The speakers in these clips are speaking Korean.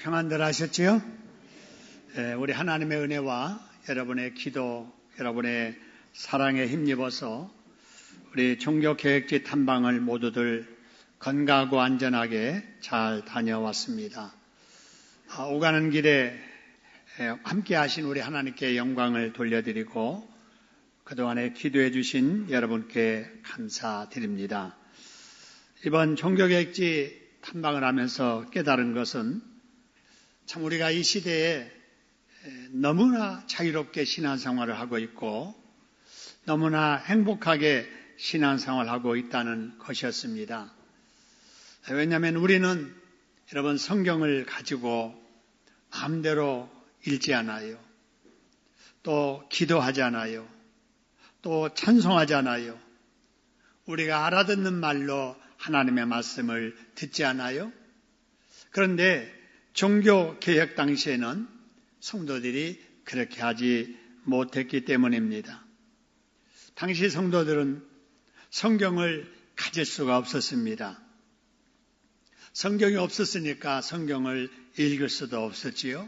평안들 하셨지요? 우리 하나님의 은혜와 여러분의 기도, 여러분의 사랑에 힘입어서 우리 종교개혁지 탐방을 모두들 건강하고 안전하게 잘 다녀왔습니다. 오가는 길에 함께 하신 우리 하나님께 영광을 돌려드리고 그동안에 기도해 주신 여러분께 감사드립니다. 이번 종교개혁지 탐방을 하면서 깨달은 것은 참 우리가 이 시대에 너무나 자유롭게 신앙생활을 하고 있고 너무나 행복하게 신앙생활을 하고 있다는 것이었습니다. 왜냐하면 우리는 여러분 성경을 가지고 마음대로 읽지 않아요. 또 기도하지 않아요. 또 찬송하지 않아요. 우리가 알아듣는 말로 하나님의 말씀을 듣지 않아요? 그런데 종교개혁 당시에는 성도들이 그렇게 하지 못했기 때문입니다. 당시 성도들은 성경을 가질 수가 없었습니다. 성경이 없었으니까 성경을 읽을 수도 없었지요.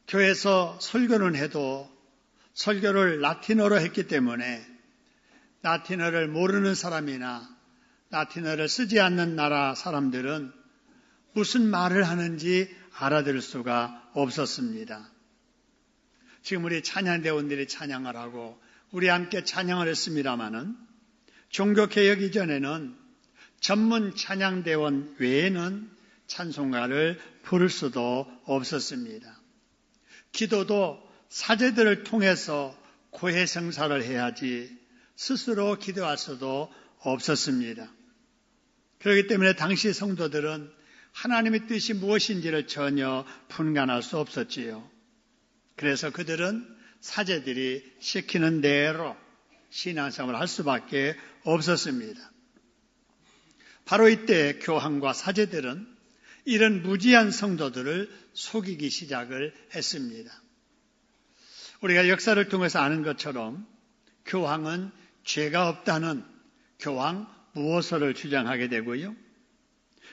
교회에서 설교는 해도 설교를 라틴어로 했기 때문에 라틴어를 모르는 사람이나 라틴어를 쓰지 않는 나라 사람들은 무슨 말을 하는지 알아들을 수가 없었습니다. 지금 우리 찬양대원들이 찬양을 하고 우리 함께 찬양을 했습니다마는 종교개혁 이전에는 전문 찬양대원 외에는 찬송가를 부를 수도 없었습니다. 기도도 사제들을 통해서 고해성사를 해야지 스스로 기도할 수도 없었습니다. 그렇기 때문에 당시 성도들은 하나님의 뜻이 무엇인지를 전혀 분간할 수 없었지요. 그래서 그들은 사제들이 시키는 대로 신앙생활을 할 수밖에 없었습니다. 바로 이때 교황과 사제들은 이런 무지한 성도들을 속이기 시작을 했습니다. 우리가 역사를 통해서 아는 것처럼 교황은 죄가 없다는 교황 무호서를 주장하게 되고요.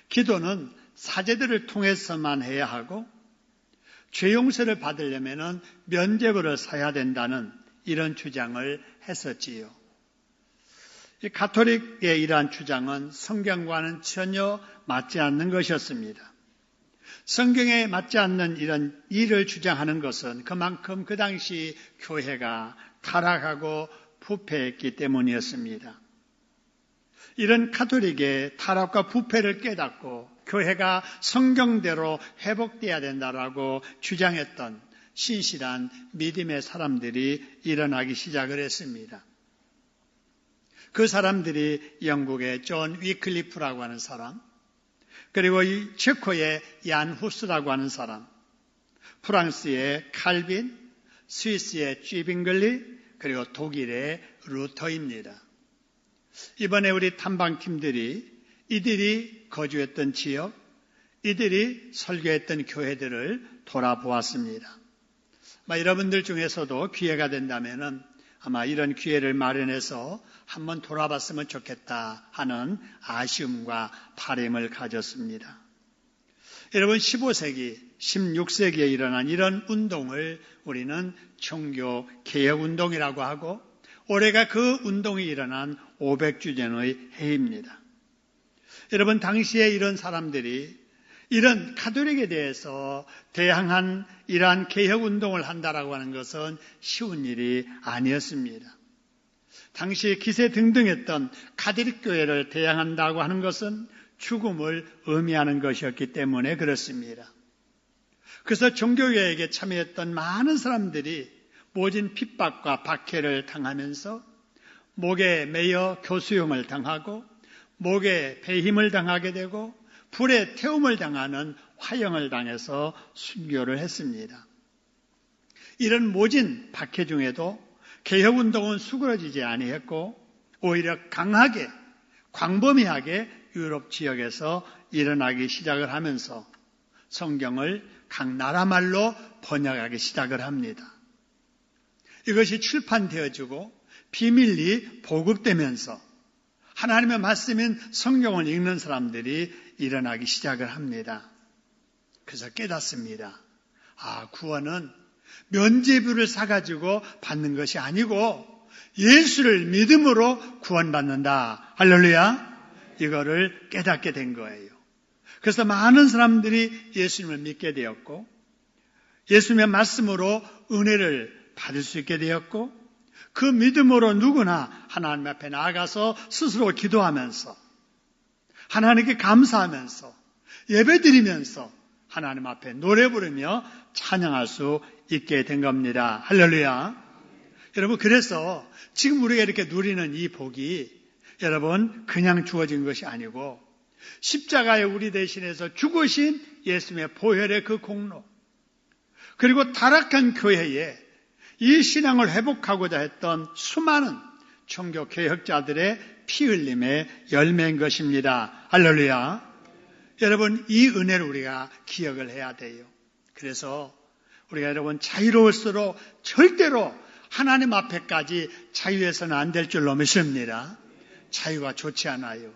기도는 사제들을 통해서만 해야 하고 죄 용서를 받으려면 면죄부를 사야 된다는 이런 주장을 했었지요. 이 가톨릭의 이러한 주장은 성경과는 전혀 맞지 않는 것이었습니다. 성경에 맞지 않는 이런 일을 주장하는 것은 그만큼 그 당시 교회가 타락하고 부패했기 때문이었습니다. 이런 가톨릭의 타락과 부패를 깨닫고 교회가 성경대로 회복돼야 된다라고 주장했던 신실한 믿음의 사람들이 일어나기 시작을 했습니다. 그 사람들이 영국의 존 위클리프라고 하는 사람, 그리고 체코의 얀 후스라고 하는 사람, 프랑스의 칼빈, 스위스의 쥐빙글리, 그리고 독일의 루터입니다. 이번에 우리 탐방팀들이 이들이 거주했던 지역, 이들이 설교했던 교회들을 돌아보았습니다. 여러분들 중에서도 기회가 된다면 아마 이런 기회를 마련해서 한번 돌아봤으면 좋겠다 하는 아쉬움과 바람을 가졌습니다. 여러분 15세기, 16세기에 일어난 이런 운동을 우리는 종교개혁운동이라고 하고 올해가 그 운동이 일어난 500주년의 해입니다. 여러분 당시에 이런 사람들이 이런 가톨릭에 대해서 대항한 이러한 개혁운동을 한다라고 하는 것은 쉬운 일이 아니었습니다. 당시 기세등등했던 가톨릭 교회를 대항한다고 하는 것은 죽음을 의미하는 것이었기 때문에 그렇습니다. 그래서 종교개혁에 참여했던 많은 사람들이 모진 핍박과 박해를 당하면서 목에 매여 교수형을 당하고 목에 배힘을 당하게 되고 불에 태움을 당하는 화형을 당해서 순교를 했습니다. 이런 모진 박해 중에도 개혁운동은 수그러지지 아니했고 오히려 강하게 광범위하게 유럽 지역에서 일어나기 시작을 하면서 성경을 각 나라 말로 번역하기 시작을 합니다. 이것이 출판되어지고 비밀리 보급되면서 하나님의 말씀인 성경을 읽는 사람들이 일어나기 시작을 합니다. 그래서 깨닫습니다. 구원은 면죄부를 사가지고 받는 것이 아니고 예수를 믿음으로 구원받는다. 할렐루야. 이거를 깨닫게 된 거예요. 그래서 많은 사람들이 예수님을 믿게 되었고 예수님의 말씀으로 은혜를 받을 수 있게 되었고 그 믿음으로 누구나 하나님 앞에 나아가서 스스로 기도하면서 하나님께 감사하면서 예배드리면서 하나님 앞에 노래 부르며 찬양할 수 있게 된 겁니다. 할렐루야. 여러분, 그래서 지금 우리가 이렇게 누리는 이 복이 여러분 그냥 주어진 것이 아니고 십자가에 우리 대신해서 죽으신 예수님의 보혈의 그 공로, 그리고 타락한 교회에 이 신앙을 회복하고자 했던 수많은 종교 개혁자들의 피 흘림의 열매인 것입니다. 할렐루야. 여러분, 이 은혜를 우리가 기억을 해야 돼요. 그래서 우리가 여러분 자유로울수록 절대로 하나님 앞에까지 자유해서는 안 될 줄로 믿습니다. 자유가 좋지 않아요.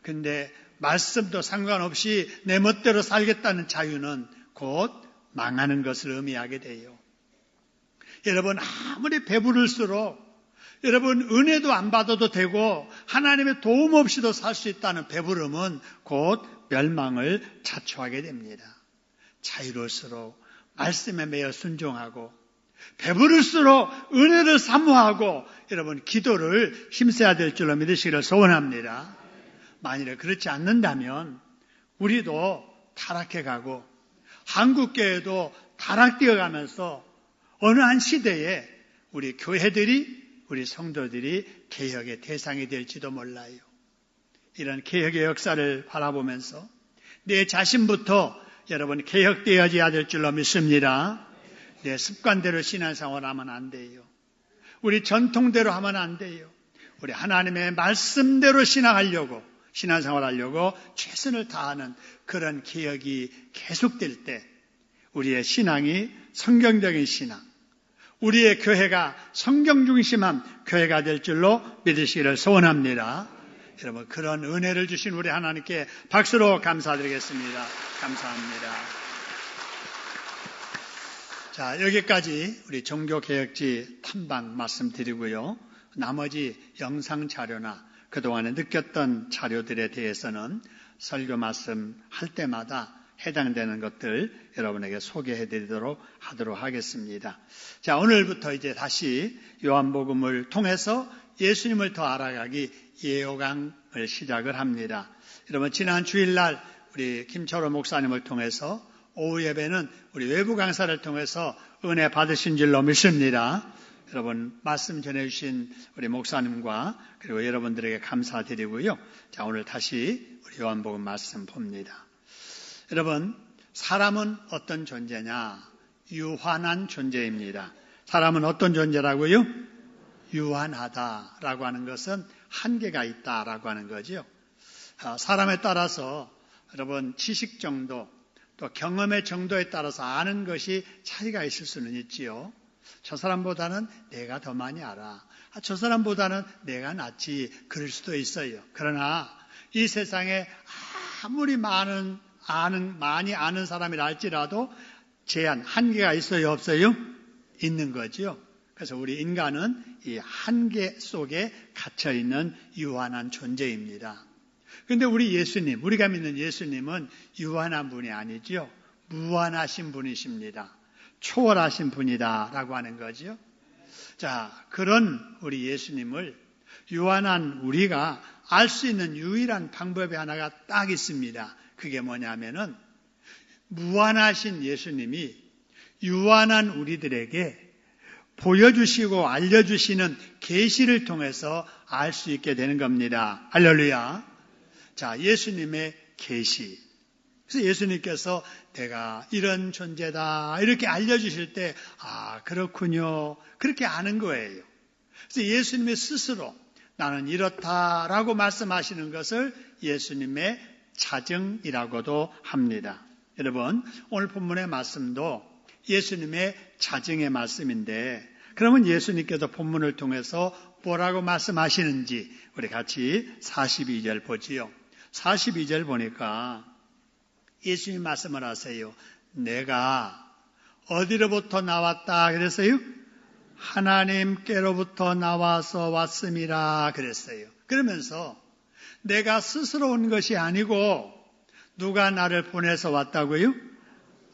근데 말씀도 상관없이 내 멋대로 살겠다는 자유는 곧 망하는 것을 의미하게 돼요. 여러분, 아무리 배부를수록 여러분 은혜도 안 받아도 되고 하나님의 도움 없이도 살 수 있다는 배부름은 곧 멸망을 자초하게 됩니다. 자유로울수록 말씀에 매여 순종하고 배부를수록 은혜를 사모하고 여러분 기도를 힘써야 될 줄로 믿으시기를 소원합니다. 만일에 그렇지 않는다면 우리도 타락해가고 한국교회도 타락되어 가면서 어느 한 시대에 우리 교회들이 우리 성도들이 개혁의 대상이 될지도 몰라요. 이런 개혁의 역사를 바라보면서 내 자신부터 여러분 개혁되어져야 될 줄로 믿습니다. 내 습관대로 신앙생활을 하면 안 돼요. 우리 전통대로 하면 안 돼요. 우리 하나님의 말씀대로 신앙생활하려고 최선을 다하는 그런 개혁이 계속될 때 우리의 신앙이 성경적인 신앙, 우리의 교회가 성경 중심한 교회가 될 줄로 믿으시기를 소원합니다. 여러분, 그런 은혜를 주신 우리 하나님께 박수로 감사드리겠습니다. 감사합니다. 자, 여기까지 우리 종교개혁지 탐방 말씀드리고요. 나머지 영상 자료나 그동안에 느꼈던 자료들에 대해서는 설교 말씀 할 때마다 해당되는 것들 여러분에게 소개해드리도록 하도록 하겠습니다. 자, 오늘부터 이제 다시 요한복음을 통해서 예수님을 더 알아가기 예요강을 시작을 합니다. 여러분, 지난 주일날 우리 김철호 목사님을 통해서 오후 예배는 우리 외부 강사를 통해서 은혜 받으신 줄로 믿습니다. 여러분, 말씀 전해주신 우리 목사님과 그리고 여러분들에게 감사드리고요. 자, 오늘 다시 우리 요한복음 말씀 봅니다. 여러분, 사람은 어떤 존재냐? 유한한 존재입니다. 사람은 어떤 존재라고요? 유한하다라고 하는 것은 한계가 있다라고 하는 거죠. 사람에 따라서 여러분 지식 정도 또 경험의 정도에 따라서 아는 것이 차이가 있을 수는 있지요. 저 사람보다는 내가 더 많이 알아. 저 사람보다는 내가 낫지. 그럴 수도 있어요. 그러나 이 세상에 아무리 많이 아는 사람이라 할지라도 제한, 한계가 있어요? 없어요? 있는 거죠. 그래서 우리 인간은 이 한계 속에 갇혀있는 유한한 존재입니다. 그런데 우리 예수님, 우리가 믿는 예수님은 유한한 분이 아니죠. 무한하신 분이십니다. 초월하신 분이다라고 하는 거죠. 자, 그런 우리 예수님을 유한한 우리가 알 수 있는 유일한 방법이 하나가 딱 있습니다. 그게 뭐냐면은 무한하신 예수님이 유한한 우리들에게 보여주시고 알려주시는 계시를 통해서 알 수 있게 되는 겁니다. 할렐루야. 자, 예수님의 계시. 그래서 예수님께서 내가 이런 존재다 이렇게 알려주실 때 그렇군요. 그렇게 아는 거예요. 그래서 예수님이 스스로 나는 이렇다라고 말씀하시는 것을 예수님의 자증이라고도 합니다. 여러분, 오늘 본문의 말씀도 예수님의 자증의 말씀인데 그러면 예수님께서 본문을 통해서 뭐라고 말씀하시는지 우리 같이 42절 보지요. 42절 보니까 예수님 말씀을 하세요. 내가 어디로부터 나왔다 그랬어요? 하나님께로부터 나와서 왔음이라 그랬어요. 그러면서 내가 스스로 온 것이 아니고 누가 나를 보내서 왔다고요?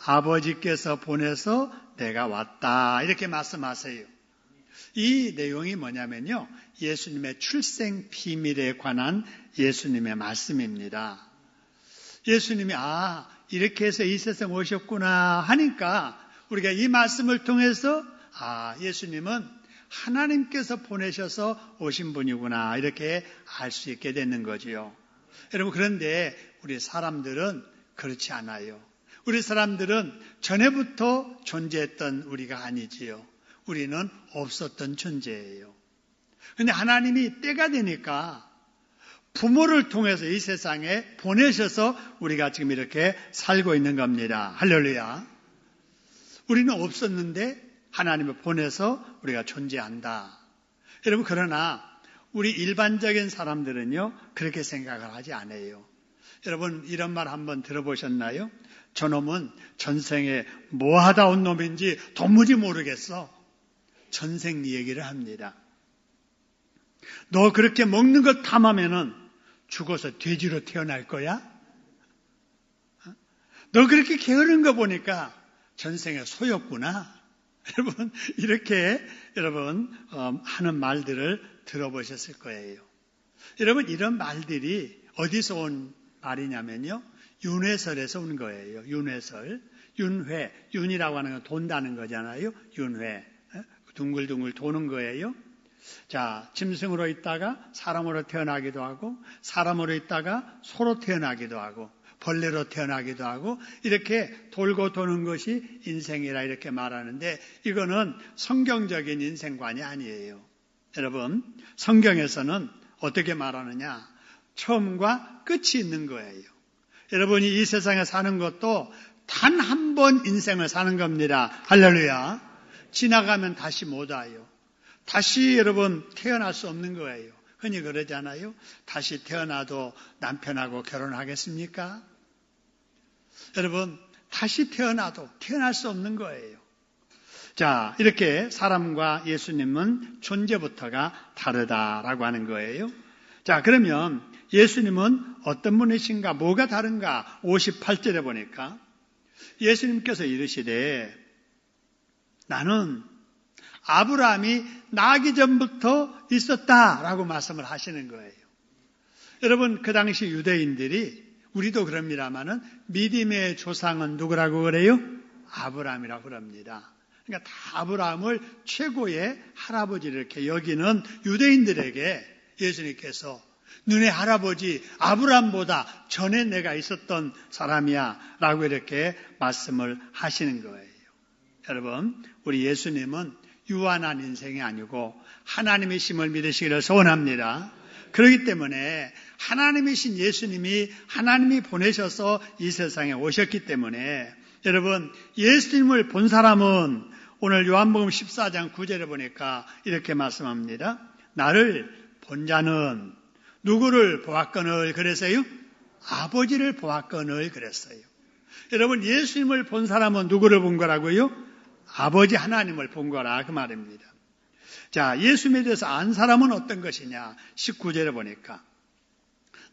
아버지께서 보내서 내가 왔다. 이렇게 말씀하세요. 이 내용이 뭐냐면요. 예수님의 출생 비밀에 관한 예수님의 말씀입니다. 예수님이 이렇게 해서 이 세상 오셨구나 하니까 우리가 이 말씀을 통해서 예수님은 하나님께서 보내셔서 오신 분이구나 이렇게 알 수 있게 되는 거지요. 여러분 그런데 우리 사람들은 그렇지 않아요. 우리 사람들은 전에부터 존재했던 우리가 아니지요. 우리는 없었던 존재예요. 그런데 하나님이 때가 되니까 부모를 통해서 이 세상에 보내셔서 우리가 지금 이렇게 살고 있는 겁니다. 할렐루야. 우리는 없었는데 하나님을 보내서 우리가 존재한다. 여러분 그러나 우리 일반적인 사람들은요 그렇게 생각을 하지 않아요. 여러분 이런 말 한번 들어보셨나요? 저놈은 전생에 뭐 하다 온 놈인지 도무지 모르겠어. 전생 얘기를 합니다. 너 그렇게 먹는 것 탐하면은 죽어서 돼지로 태어날 거야? 너 그렇게 게으른 거 보니까 전생에 소였구나. 여러분 이렇게 하는 말들을 들어보셨을 거예요. 여러분 이런 말들이 어디서 온 말이냐면요. 윤회설에서 온 거예요. 윤회설. 윤회. 윤이라고 하는 건 돈다는 거잖아요. 윤회. 둥글둥글 도는 거예요. 자, 짐승으로 있다가 사람으로 태어나기도 하고 사람으로 있다가 소로 태어나기도 하고 벌레로 태어나기도 하고 이렇게 돌고 도는 것이 인생이라 이렇게 말하는데 이거는 성경적인 인생관이 아니에요. 여러분 성경에서는 어떻게 말하느냐? 처음과 끝이 있는 거예요. 여러분이 이 세상에 사는 것도 단 한 번 인생을 사는 겁니다. 할렐루야. 지나가면 다시 못 와요. 다시 여러분 태어날 수 없는 거예요. 흔히 그러잖아요. 다시 태어나도 남편하고 결혼하겠습니까? 여러분 다시 태어나도 태어날 수 없는 거예요. 자, 이렇게 사람과 예수님은 존재부터가 다르다라고 하는 거예요. 자, 그러면 예수님은 어떤 분이신가? 뭐가 다른가? 58절에 보니까 예수님께서 이르시되 나는 아브라함이 나기 전부터 있었다라고 말씀을 하시는 거예요. 여러분 그 당시 유대인들이 우리도 그럽니다마는 믿음의 조상은 누구라고 그래요? 아브라함이라고 그럽니다. 그러니까 다 아브라함을 최고의 할아버지를 이렇게 여기는 유대인들에게 예수님께서 너네 할아버지 아브라함보다 전에 내가 있었던 사람이야 라고 이렇게 말씀을 하시는 거예요. 여러분 우리 예수님은 유한한 인생이 아니고 하나님이심을 믿으시기를 소원합니다. 그렇기 때문에 하나님이신 예수님이 하나님이 보내셔서 이 세상에 오셨기 때문에 여러분 예수님을 본 사람은 오늘 요한복음 14장 9절에 보니까 이렇게 말씀합니다. 나를 본 자는 누구를 보았거늘 그랬어요? 아버지를 보았거늘 그랬어요. 여러분 예수님을 본 사람은 누구를 본 거라고요? 아버지 하나님을 본 거라 그 말입니다. 자, 예수님에 대해서 안 사람은 어떤 것이냐? 19절에 보니까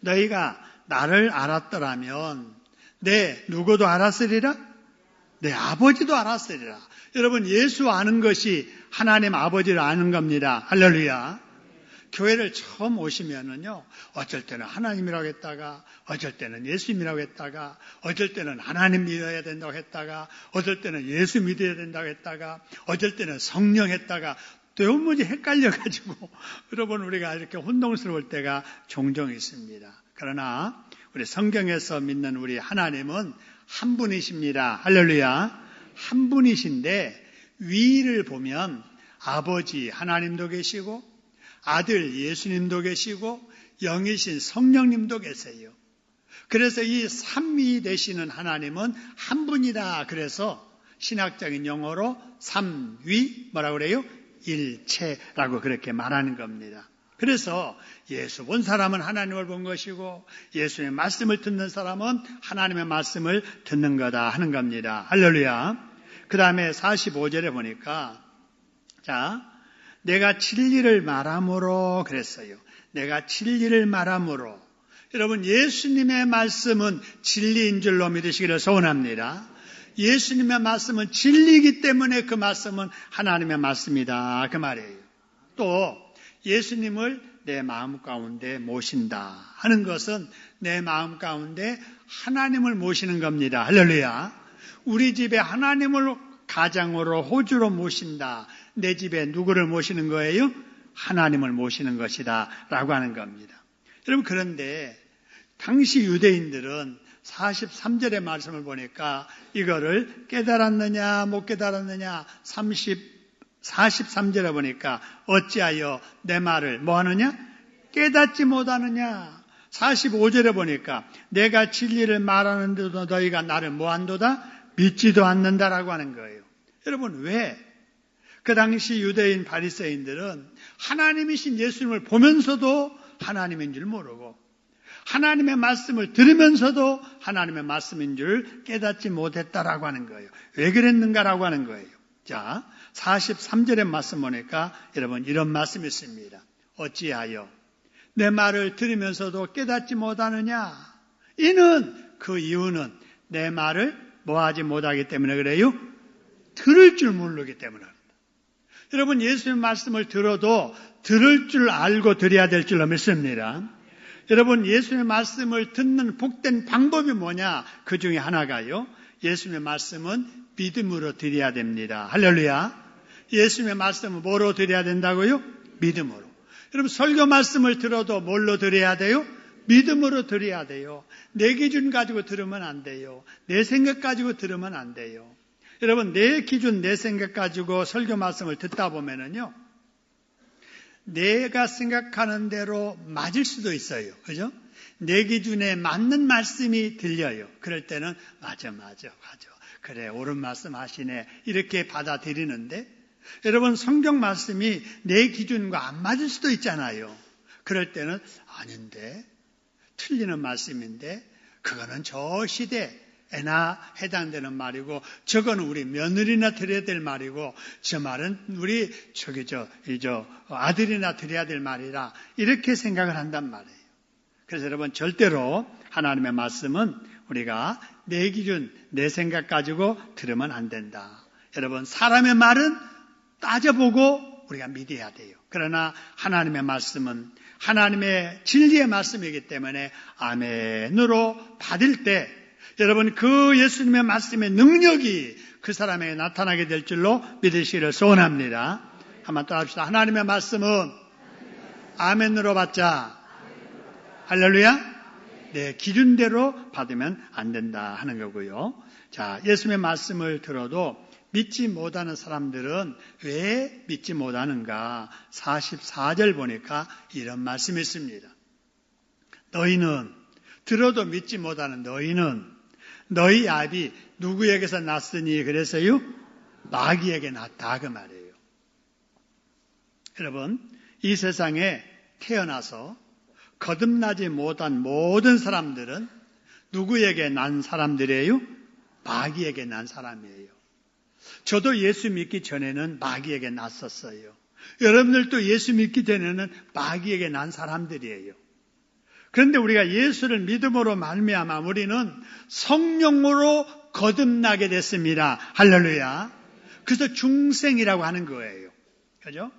너희가 나를 알았더라면 내 누구도 알았으리라? 내 아버지도 알았으리라. 여러분 예수 아는 것이 하나님 아버지를 아는 겁니다. 할렐루야. 교회를 처음 오시면은요, 어쩔 때는 하나님이라고 했다가, 어쩔 때는 예수님이라고 했다가, 어쩔 때는 하나님 믿어야 된다고 했다가, 어쩔 때는 예수 믿어야 된다고 했다가, 어쩔 때는 성령 했다가, 도무지 헷갈려가지고, 여러분 우리가 이렇게 혼동스러울 때가 종종 있습니다. 그러나 우리 성경에서 믿는 우리 하나님은 한 분이십니다. 할렐루야. 한 분이신데 위를 보면 아버지 하나님도 계시고 아들 예수님도 계시고 영이신 성령님도 계세요. 그래서 이 삼위 되시는 하나님은 한 분이다. 그래서 신학적인 용어로 삼위 뭐라고 그래요? 일체라고 그렇게 말하는 겁니다. 그래서 예수 본 사람은 하나님을 본 것이고 예수의 말씀을 듣는 사람은 하나님의 말씀을 듣는 거다 하는 겁니다. 할렐루야. 그 다음에 45절에 보니까 내가 진리를 말함으로 그랬어요. 내가 진리를 말함으로. 여러분 예수님의 말씀은 진리인 줄로 믿으시기를 소원합니다. 예수님의 말씀은 진리이기 때문에 그 말씀은 하나님의 말씀이다 그 말이에요. 또 예수님을 내 마음 가운데 모신다 하는 것은 내 마음 가운데 하나님을 모시는 겁니다. 할렐루야. 우리 집에 하나님을 가장으로 호주로 모신다. 내 집에 누구를 모시는 거예요? 하나님을 모시는 것이다 라고 하는 겁니다. 여러분 그런데 당시 유대인들은 43절의 말씀을 보니까 이거를 깨달았느냐 못 깨달았느냐 43절에 보니까 어찌하여 내 말을 뭐하느냐? 깨닫지 못하느냐. 45절에 보니까 내가 진리를 말하는데도 너희가 나를 뭐한도다? 믿지도 않는다라고 하는 거예요. 여러분 왜? 그 당시 유대인 바리새인들은 하나님이신 예수님을 보면서도 하나님인 줄 모르고 하나님의 말씀을 들으면서도 하나님의 말씀인 줄 깨닫지 못했다라고 하는 거예요. 왜 그랬는가라고 하는 거예요. 자, 43절의 말씀 보니까 여러분 이런 말씀이 있습니다. 어찌하여 내 말을 들으면서도 깨닫지 못하느냐? 그 이유는 내 말을 뭐하지 못하기 때문에 그래요? 들을 줄 모르기 때문에 그렇다. 여러분 예수의 말씀을 들어도 들을 줄 알고 들어야 될 줄로 믿습니다. 여러분 예수의 말씀을 듣는 복된 방법이 뭐냐? 그 중에 하나가요. 예수의 말씀은 믿음으로 드려야 됩니다. 할렐루야. 예수의 말씀은 뭐로 드려야 된다고요? 믿음으로. 여러분 설교 말씀을 들어도 뭘로 드려야 돼요? 믿음으로 드려야 돼요. 내 기준 가지고 들으면 안 돼요. 내 생각 가지고 들으면 안 돼요. 여러분 내 기준 내 생각 가지고 설교 말씀을 듣다 보면은요. 내가 생각하는 대로 맞을 수도 있어요. 그죠? 내 기준에 맞는 말씀이 들려요. 그럴 때는 맞아. 그래 옳은 말씀 하시네. 이렇게 받아들이는데 여러분 성경 말씀이 내 기준과 안 맞을 수도 있잖아요. 그럴 때는 아닌데 틀리는 말씀인데 그거는 저 시대에나 해당되는 말이고 저거는 우리 며느리나 드려야 될 말이고 저 말은 우리 아들이나 드려야 될 말이라 이렇게 생각을 한단 말이에요. 그래서 여러분 절대로 하나님의 말씀은 우리가 내 기준, 내 생각 가지고 들으면 안 된다. 여러분 사람의 말은 따져보고 우리가 믿어야 돼요. 그러나 하나님의 말씀은 하나님의 진리의 말씀이기 때문에 아멘으로 받을 때 여러분 그 예수님의 말씀의 능력이 그 사람에게 나타나게 될 줄로 믿으시기를 소원합니다. 한번 따라합시다. 하나님의 말씀은 아멘으로 받자. 할렐루야. 네, 기준대로 받으면 안 된다 하는 거고요. 자, 예수님의 말씀을 들어도 믿지 못하는 사람들은 왜 믿지 못하는가? 44절 보니까 이런 말씀이 있습니다. 너희는 들어도 믿지 못하는 너희는 너희 아비 누구에게서 났으니 그래서요? 마귀에게 났다 그 말이에요. 여러분 이 세상에 태어나서 거듭나지 못한 모든 사람들은 누구에게 난 사람들이에요? 마귀에게 난 사람이에요. 저도 예수 믿기 전에는 마귀에게 났었어요. 여러분들도 예수 믿기 전에는 마귀에게 난 사람들이에요. 그런데 우리가 예수를 믿음으로 말미암아 우리는 성령으로 거듭나게 됐습니다. 할렐루야. 그래서 중생이라고 하는 거예요. 그죠?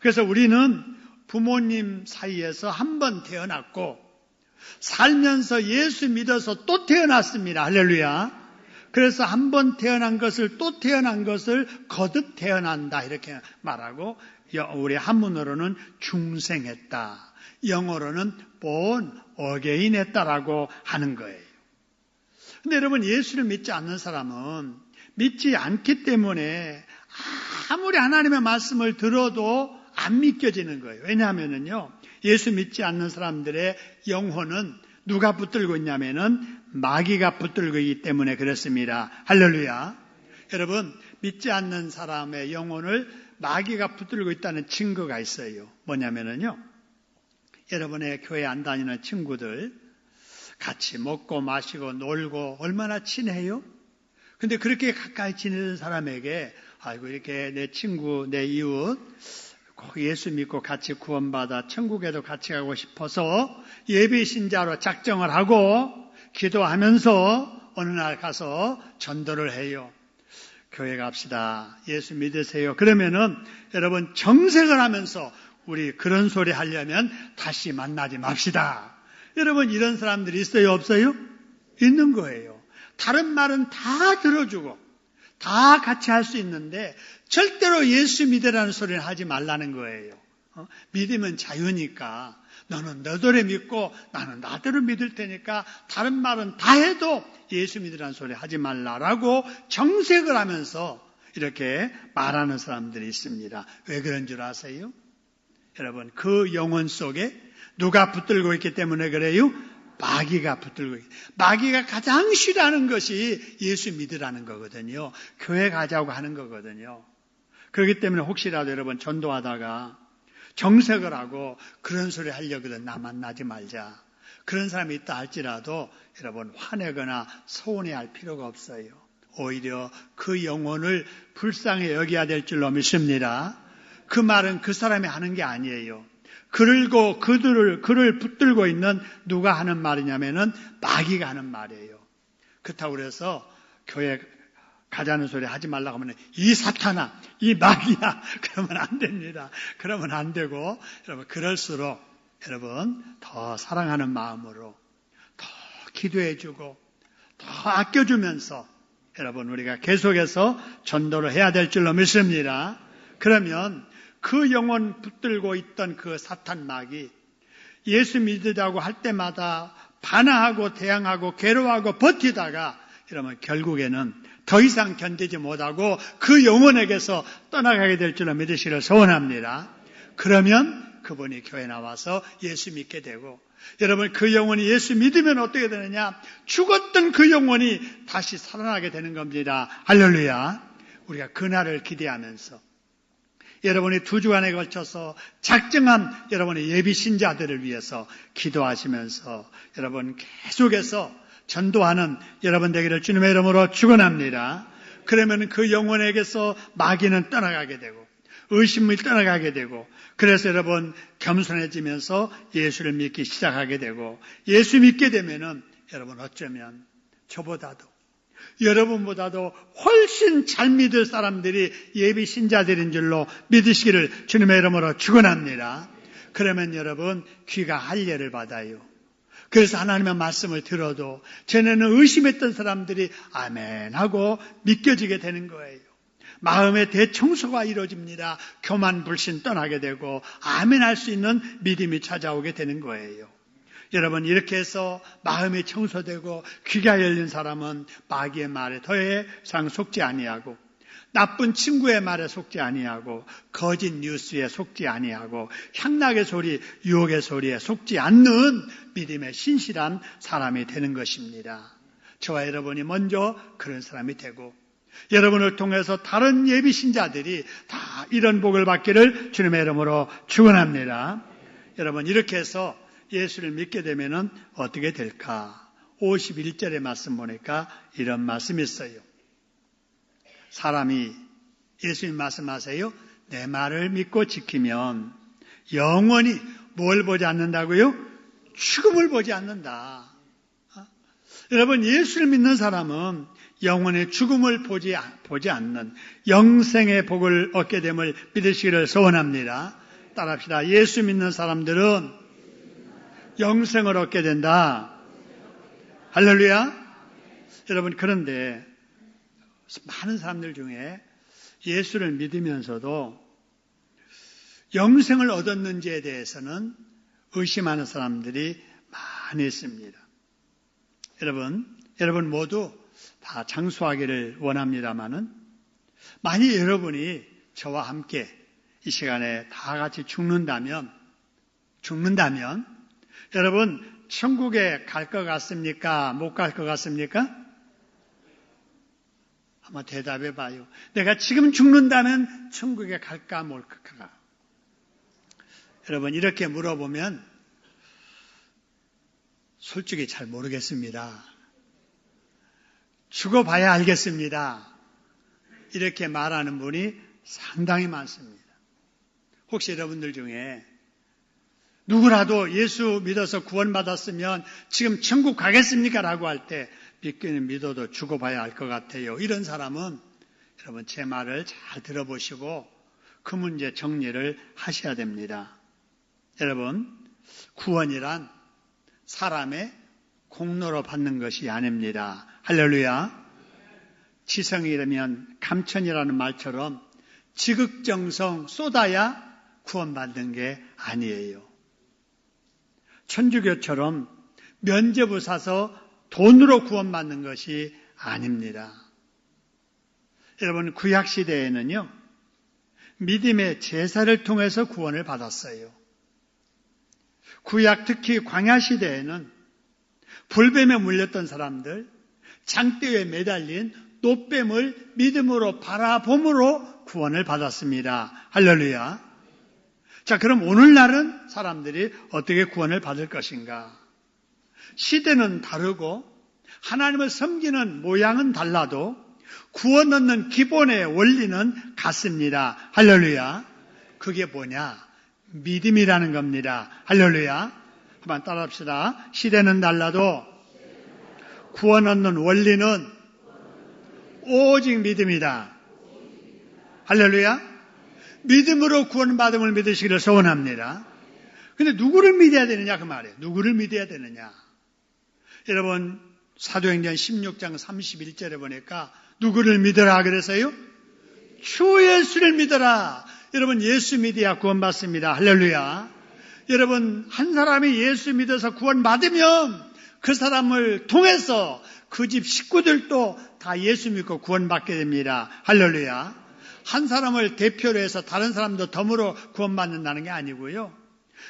그래서 우리는 부모님 사이에서 한 번 태어났고 살면서 예수 믿어서 또 태어났습니다. 할렐루야. 그래서 한 번 태어난 것을 또 태어난 것을 거듭 태어난다 이렇게 말하고 우리 한문어로는 중생했다. 영어로는 born again 했다라고 하는 거예요. 근데 여러분 예수를 믿지 않는 사람은 믿지 않기 때문에 아무리 하나님의 말씀을 들어도 안 믿겨지는 거예요. 왜냐하면요 예수 믿지 않는 사람들의 영혼은 누가 붙들고 있냐면은 마귀가 붙들고 있기 때문에 그렇습니다. 할렐루야. 여러분 믿지 않는 사람의 영혼을 마귀가 붙들고 있다는 증거가 있어요. 뭐냐면은요 여러분의 교회 안 다니는 친구들 같이 먹고 마시고 놀고 얼마나 친해요? 근데 그렇게 가까이 지내는 사람에게 아이고 이렇게 내 친구, 내 이웃 꼭 예수 믿고 같이 구원받아 천국에도 같이 가고 싶어서 예비 신자로 작정을 하고 기도하면서 어느 날 가서 전도를 해요. 교회 갑시다. 예수 믿으세요. 그러면은 여러분 정색을 하면서 우리 그런 소리 하려면 다시 만나지 맙시다. 여러분 이런 사람들이 있어요? 없어요? 있는 거예요. 다른 말은 다 들어주고 다 같이 할 수 있는데 절대로 예수 믿으라는 소리는 하지 말라는 거예요. 믿으면 자유니까 너는 너대로 믿고 나는 나대로 믿을 테니까 다른 말은 다 해도 예수 믿으라는 소리 하지 말라라고 정색을 하면서 이렇게 말하는 사람들이 있습니다. 왜 그런 줄 아세요? 여러분 그 영혼 속에 누가 붙들고 있기 때문에 그래요? 마귀가 붙들고 있기. 마귀가 가장 싫어하는 것이 예수 믿으라는 거거든요. 교회 가자고 하는 거거든요. 그렇기 때문에 혹시라도 여러분 전도하다가 정색을 하고 그런 소리 하려거든 나 만나지 말자. 그런 사람이 있다 할지라도 여러분 화내거나 서운해할 필요가 없어요. 오히려 그 영혼을 불쌍히 여겨야 될 줄로 믿습니다. 그 말은 그 사람이 하는 게 아니에요. 그를 붙들고 있는 누가 하는 말이냐면은 마귀가 하는 말이에요. 그렇다고 그래서 교회 가자는 소리 하지 말라고 하면 이 사탄아, 이 마귀야. 그러면 안 됩니다. 그러면 안 되고 여러분 그럴수록 여러분 더 사랑하는 마음으로 더 기도해주고 더 아껴주면서 여러분 우리가 계속해서 전도를 해야 될 줄로 믿습니다. 그러면 그 영혼 붙들고 있던 그 사탄 마귀 예수 믿으자고 할 때마다 반항하고 대항하고 괴로워하고 버티다가 여러분 결국에는 더 이상 견디지 못하고 그 영혼에게서 떠나가게 될 줄로 믿으시기를 소원합니다. 그러면 그분이 교회 나와서 예수 믿게 되고 여러분 그 영혼이 예수 믿으면 어떻게 되느냐? 죽었던 그 영혼이 다시 살아나게 되는 겁니다. 할렐루야. 우리가 그날을 기대하면서 여러분이 2주간에 걸쳐서 작정한 여러분의 예비 신자들을 위해서 기도하시면서 여러분 계속해서 전도하는 여러분 되기를 주님의 이름으로 축원합니다. 그러면 그 영혼에게서 마귀는 떠나가게 되고 의심이 떠나가게 되고 그래서 여러분 겸손해지면서 예수를 믿기 시작하게 되고 예수 믿게 되면은 여러분 어쩌면 저보다도 여러분보다도 훨씬 잘 믿을 사람들이 예비 신자들인 줄로 믿으시기를 주님의 이름으로 축원합니다. 그러면 여러분 귀가 할례를 받아요. 그래서 하나님의 말씀을 들어도 전에는 의심했던 사람들이 아멘 하고 믿겨지게 되는 거예요. 마음의 대청소가 이루어집니다. 교만 불신 떠나게 되고 아멘 할 수 있는 믿음이 찾아오게 되는 거예요. 여러분 이렇게 해서 마음이 청소되고 귀가 열린 사람은 마귀의 말에 더 이상 속지 아니하고 나쁜 친구의 말에 속지 아니하고 거짓 뉴스에 속지 아니하고 향락의 소리, 유혹의 소리에 속지 않는 믿음의 신실한 사람이 되는 것입니다. 저와 여러분이 먼저 그런 사람이 되고 여러분을 통해서 다른 예비 신자들이 다 이런 복을 받기를 주님의 이름으로 축원합니다. 여러분 이렇게 해서 예수를 믿게 되면은 어떻게 될까? 51절의 말씀 보니까 이런 말씀이 있어요. 사람이 예수님 말씀하세요. 내 말을 믿고 지키면 영원히 뭘 보지 않는다고요? 죽음을 보지 않는다. 여러분 예수를 믿는 사람은 영원의 죽음을 보지 않는 영생의 복을 얻게 됨을 믿으시기를 소원합니다. 따라합시다. 예수 믿는 사람들은 영생을 얻게 된다. 할렐루야. 여러분 그런데 많은 사람들 중에 예수를 믿으면서도 영생을 얻었는지에 대해서는 의심하는 사람들이 많이 있습니다. 여러분 모두 다 장수하기를 원합니다마는 만약 여러분이 저와 함께 이 시간에 다 같이 죽는다면 여러분 천국에 갈 것 같습니까? 못 갈 것 같습니까? 한번 대답해 봐요. 내가 지금 죽는다면 천국에 갈까 못 갈까? 여러분 이렇게 물어보면 솔직히 잘 모르겠습니다. 죽어봐야 알겠습니다. 이렇게 말하는 분이 상당히 많습니다. 혹시 여러분들 중에 누구라도 예수 믿어서 구원받았으면 지금 천국 가겠습니까? 라고 할 때 믿기는 믿어도 죽어봐야 알 것 같아요. 이런 사람은 여러분 제 말을 잘 들어보시고 그 문제 정리를 하셔야 됩니다. 여러분, 구원이란 사람의 공로로 받는 것이 아닙니다. 할렐루야. 지성이라면 감천이라는 말처럼 지극정성 쏟아야 구원받는 게 아니에요. 천주교처럼 면죄부 사서 돈으로 구원받는 것이 아닙니다. 여러분, 구약시대에는요, 믿음의 제사를 통해서 구원을 받았어요. 구약 특히 광야시대에는 불뱀에 물렸던 사람들, 장대에 매달린 노뱀을 믿음으로 바라봄으로 구원을 받았습니다. 할렐루야. 자, 그럼 오늘날은 사람들이 어떻게 구원을 받을 것인가? 시대는 다르고 하나님을 섬기는 모양은 달라도 구원 얻는 기본의 원리는 같습니다. 할렐루야. 그게 뭐냐? 믿음이라는 겁니다. 할렐루야. 한번 따라합시다. 시대는 달라도 구원 얻는 원리는 오직 믿음이다. 할렐루야. 믿음으로 구원받음을 믿으시기를 소원합니다. 근데 누구를 믿어야 되느냐 그 말이에요. 누구를 믿어야 되느냐. 여러분 사도행전 16장 31절에 보니까 누구를 믿어라 그래서요? 주 예수를 믿어라. 여러분 예수 믿어야 구원받습니다. 할렐루야. 여러분 한 사람이 예수 믿어서 구원받으면 그 사람을 통해서 그 집 식구들도 다 예수 믿고 구원받게 됩니다. 할렐루야. 한 사람을 대표로 해서 다른 사람도 덤으로 구원받는다는 게 아니고요.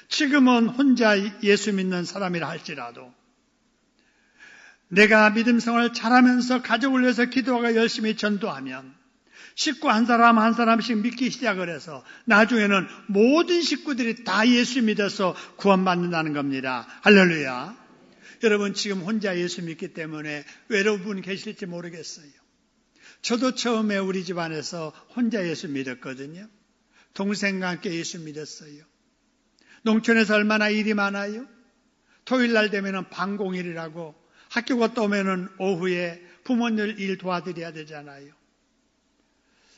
지금은 혼자 예수 믿는 사람이라 할지라도 내가 믿음 생활을 잘하면서 가족을 위해서 기도하고 열심히 전도하면 식구 한 사람 한 사람씩 믿기 시작을 해서 나중에는 모든 식구들이 다 예수 믿어서 구원받는다는 겁니다. 할렐루야. 여러분 지금 혼자 예수 믿기 때문에 외로운 분 계실지 모르겠어요. 저도 처음에 우리 집안에서 혼자 예수 믿었거든요. 동생과 함께 예수 믿었어요. 농촌에서 얼마나 일이 많아요. 토요일 날 되면은 방공일이라고 학교 갔다 오면은 오후에 부모님 일 도와드려야 되잖아요.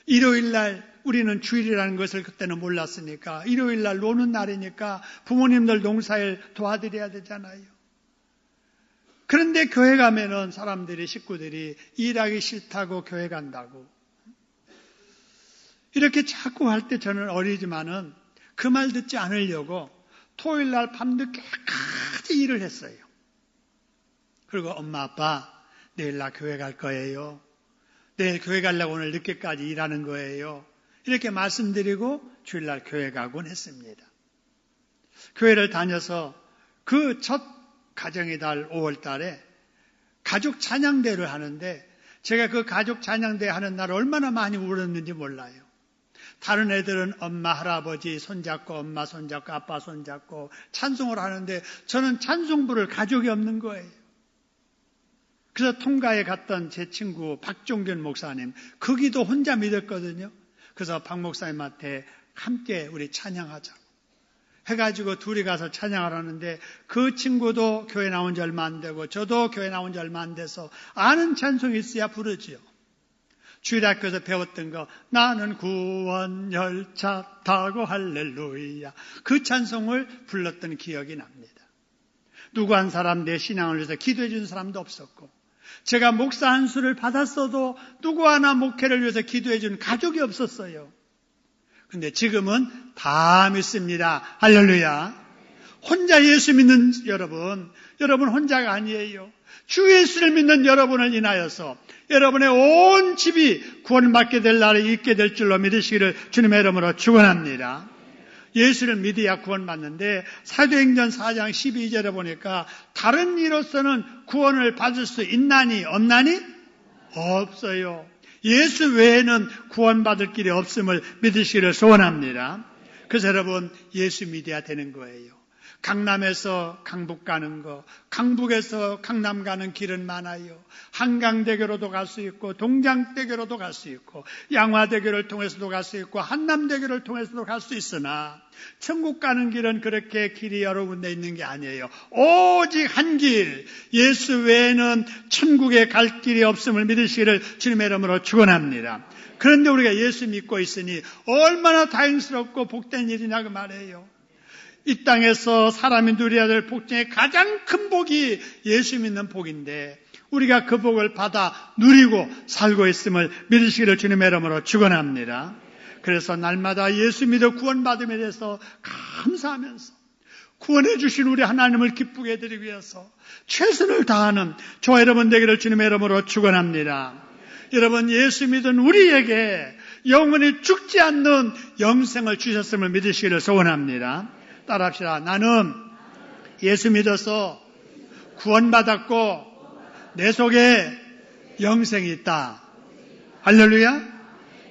일요일 날 우리는 주일이라는 것을 그때는 몰랐으니까 일요일 날 노는 날이니까 부모님들 농사일 도와드려야 되잖아요. 그런데 교회 가면은 사람들이 식구들이 일하기 싫다고 교회 간다고 이렇게 자꾸 할 때 저는 어리지만은 그 말 듣지 않으려고 토요일 날 밤늦게까지 일을 했어요. 그리고 엄마 아빠 내일 나 교회 갈 거예요. 내일 교회 가려고 오늘 늦게까지 일하는 거예요. 이렇게 말씀드리고 주일날 교회 가곤 했습니다. 교회를 다녀서 그 첫 가정의 달 5월 달에 가족 찬양대를 하는데 제가 그 가족 찬양대 하는 날 얼마나 많이 울었는지 몰라요. 다른 애들은 엄마, 할아버지 손잡고 엄마 손잡고 아빠 손잡고 찬송을 하는데 저는 찬송부를 가족이 없는 거예요. 그래서 통가에 갔던 제 친구 박종균 목사님 거기도 혼자 믿었거든요. 그래서 박 목사님한테 함께 우리 찬양하자고 해가지고 둘이 가서 찬양을 하는데 그 친구도 교회 나온 지 얼마 안 되고 저도 교회 나온 지 얼마 안 돼서 아는 찬송이 있어야 부르지요. 주일학교에서 배웠던 거 나는 구원 열차 타고 할렐루야 그 찬송을 불렀던 기억이 납니다. 누구 한 사람 내 신앙을 위해서 기도해 준 사람도 없었고 제가 목사 한 수를 받았어도 누구 하나 목회를 위해서 기도해 준 가족이 없었어요. 근데 지금은 다 믿습니다. 할렐루야. 혼자 예수 믿는 여러분 혼자가 아니에요. 주 예수를 믿는 여러분을 인하여서 여러분의 온 집이 구원받게 될 날이 있게 될 줄로 믿으시기를 주님의 이름으로 축원합니다. 예수를 믿어야 구원받는데 사도행전 4장 12절에 보니까 다른 이로서는 구원을 받을 수 있나니 없나니? 없어요. 예수 외에는 구원받을 길이 없음을 믿으시기를 소원합니다. 그래서 여러분 예수 믿어야 되는 거예요. 강남에서 강북 가는 거, 강북에서 강남 가는 길은 많아요. 한강대교로도 갈 수 있고 동장대교로도 갈 수 있고 양화대교를 통해서도 갈 수 있고 한남대교를 통해서도 갈 수 있으나 천국 가는 길은 그렇게 길이 여러 군데 있는 게 아니에요. 오직 한 길, 예수 외에는 천국에 갈 길이 없음을 믿으시기를 주님의 이름으로 축원합니다. 그런데 우리가 예수 믿고 있으니 얼마나 다행스럽고 복된 일이냐고 말해요. 이 땅에서 사람이 누려야 될 복 중에 가장 큰 복이 예수 믿는 복인데 우리가 그 복을 받아 누리고 살고 있음을 믿으시기를 주님의 이름으로 축원합니다. 그래서 날마다 예수 믿어 구원받음에 대해서 감사하면서 구원해 주신 우리 하나님을 기쁘게 해드리기 위해서 최선을 다하는 저와 여러분 되기를 주님의 이름으로 축원합니다. 여러분, 예수 믿은 우리에게 영원히 죽지 않는 영생을 주셨음을 믿으시기를 소원합니다. 따라합시다. 나는 예수 믿어서 구원받았고 내 속에 영생이 있다. 할렐루야.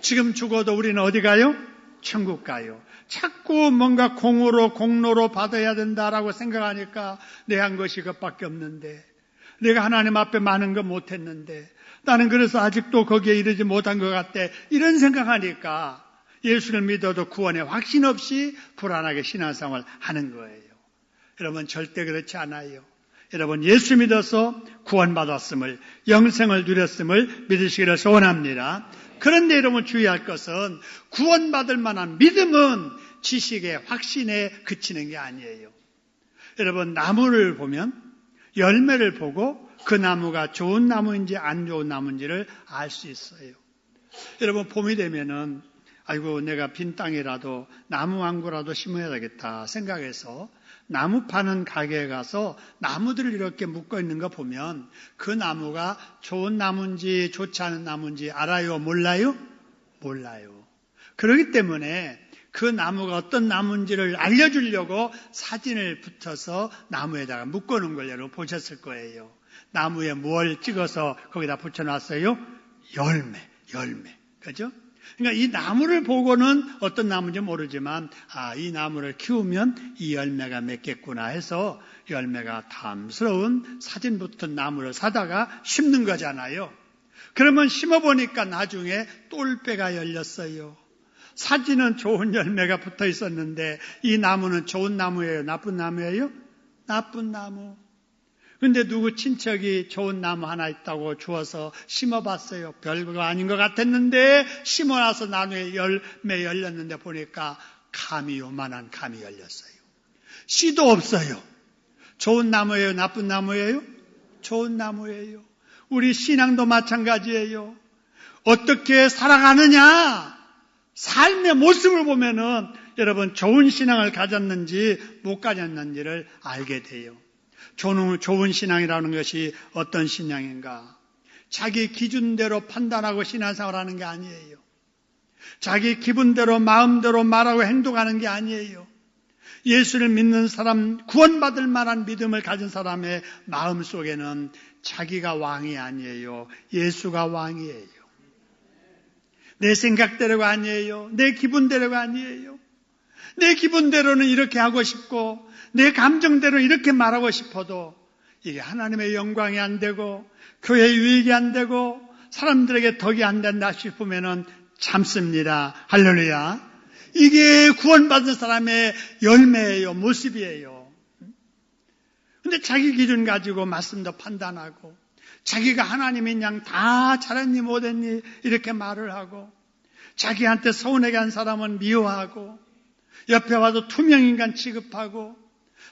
지금 죽어도 우리는 어디 가요? 천국 가요. 자꾸 뭔가 공로로 받아야 된다라고 생각하니까 내 한 것이 그것밖에 없는데, 내가 하나님 앞에 많은 거 못했는데, 나는 그래서 아직도 거기에 이르지 못한 것 같대. 이런 생각하니까 예수를 믿어도 구원에 확신 없이 불안하게 신앙생활을 하는 거예요. 여러분, 절대 그렇지 않아요. 여러분, 예수 믿어서 구원받았음을, 영생을 누렸음을 믿으시기를 소원합니다. 그런데 여러분 주의할 것은 구원받을 만한 믿음은 지식의 확신에 그치는 게 아니에요. 여러분, 나무를 보면 열매를 보고 그 나무가 좋은 나무인지 안 좋은 나무인지를 알 수 있어요. 여러분, 봄이 되면은 아이고 내가 빈 땅이라도 나무 한 그루라도 심어야 되겠다 생각해서 나무 파는 가게에 가서 나무들을 이렇게 묶어 있는 거 보면 그 나무가 좋은 나무인지 좋지 않은 나무인지 알아요? 몰라요? 몰라요. 그렇기 때문에 그 나무가 어떤 나무인지를 알려주려고 사진을 붙여서 나무에다가 묶어놓은 걸 여러분 보셨을 거예요. 나무에 뭘 찍어서 거기다 붙여놨어요? 열매. 그죠? 그러니까 이 나무를 보고는 어떤 나무인지 모르지만 이 나무를 키우면 이 열매가 맺겠구나 해서 열매가 탐스러운 사진 붙은 나무를 사다가 심는 거잖아요. 그러면 심어보니까 나중에 똘배가 열렸어요. 사진은 좋은 열매가 붙어 있었는데 이 나무는 좋은 나무예요? 나쁜 나무예요? 나쁜 나무. 근데 누구 친척이 좋은 나무 하나 있다고 주어서 심어봤어요. 별거 아닌 것 같았는데 심어놔서 나중에 열매 열렸는데 보니까 요만한 감이 열렸어요. 씨도 없어요. 좋은 나무예요? 나쁜 나무예요? 좋은 나무예요. 우리 신앙도 마찬가지예요. 어떻게 살아가느냐? 삶의 모습을 보면은 여러분 좋은 신앙을 가졌는지 못 가졌는지를 알게 돼요. 좋은 신앙이라는 것이 어떤 신앙인가? 자기 기준대로 판단하고 신앙생활하는 게 아니에요. 자기 기분대로 마음대로 말하고 행동하는 게 아니에요. 예수를 믿는 사람, 구원받을 만한 믿음을 가진 사람의 마음 속에는 자기가 왕이 아니에요. 예수가 왕이에요. 내 생각대로가 아니에요. 내 기분대로가 아니에요. 내 기분대로는 이렇게 하고 싶고 내 감정대로 이렇게 말하고 싶어도 이게 하나님의 영광이 안 되고 교회 유익이 안 되고 사람들에게 덕이 안 된다 싶으면은 참습니다. 할렐루야. 이게 구원받은 사람의 열매예요. 모습이에요. 근데 자기 기준 가지고 말씀도 판단하고 자기가 하나님인 양 다 잘했니 못했니 이렇게 말을 하고 자기한테 서운하게 한 사람은 미워하고 옆에 와도 투명인간 취급하고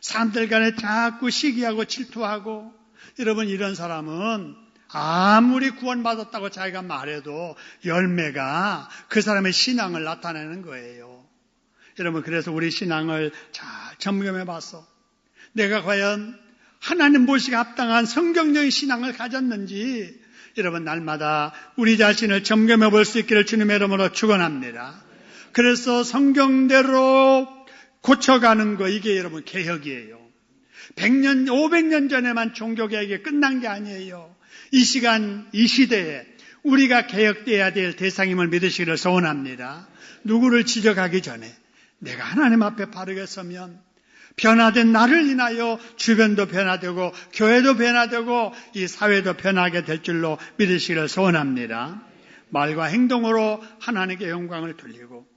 사람들 간에 자꾸 시기하고 질투하고 여러분 이런 사람은 아무리 구원받았다고 자기가 말해도 열매가 그 사람의 신앙을 나타내는 거예요. 여러분 그래서 우리 신앙을 잘 점검해 봐서 내가 과연 하나님 보시기에 합당한 성경적인 신앙을 가졌는지 여러분 날마다 우리 자신을 점검해 볼 수 있기를 주님의 이름으로 축원합니다. 그래서 성경대로 고쳐가는 거 이게 여러분 개혁이에요. 100년, 500년 전에만 종교개혁이 끝난 게 아니에요. 이 시간, 이 시대에 우리가 개혁돼야 될 대상임을 믿으시기를 소원합니다. 누구를 지적하기 전에 내가 하나님 앞에 바르게 서면 변화된 나를 인하여 주변도 변화되고 교회도 변화되고 이 사회도 변하게 될 줄로 믿으시기를 소원합니다. 말과 행동으로 하나님께 영광을 돌리고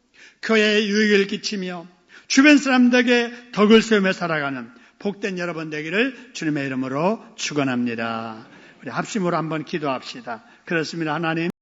교회에 유익을 끼치며 주변 사람들에게 덕을 세우며 살아가는 복된 여러분 되기를 주님의 이름으로 축원합니다. 우리 합심으로 한번 기도합시다. 그렇습니다. 하나님.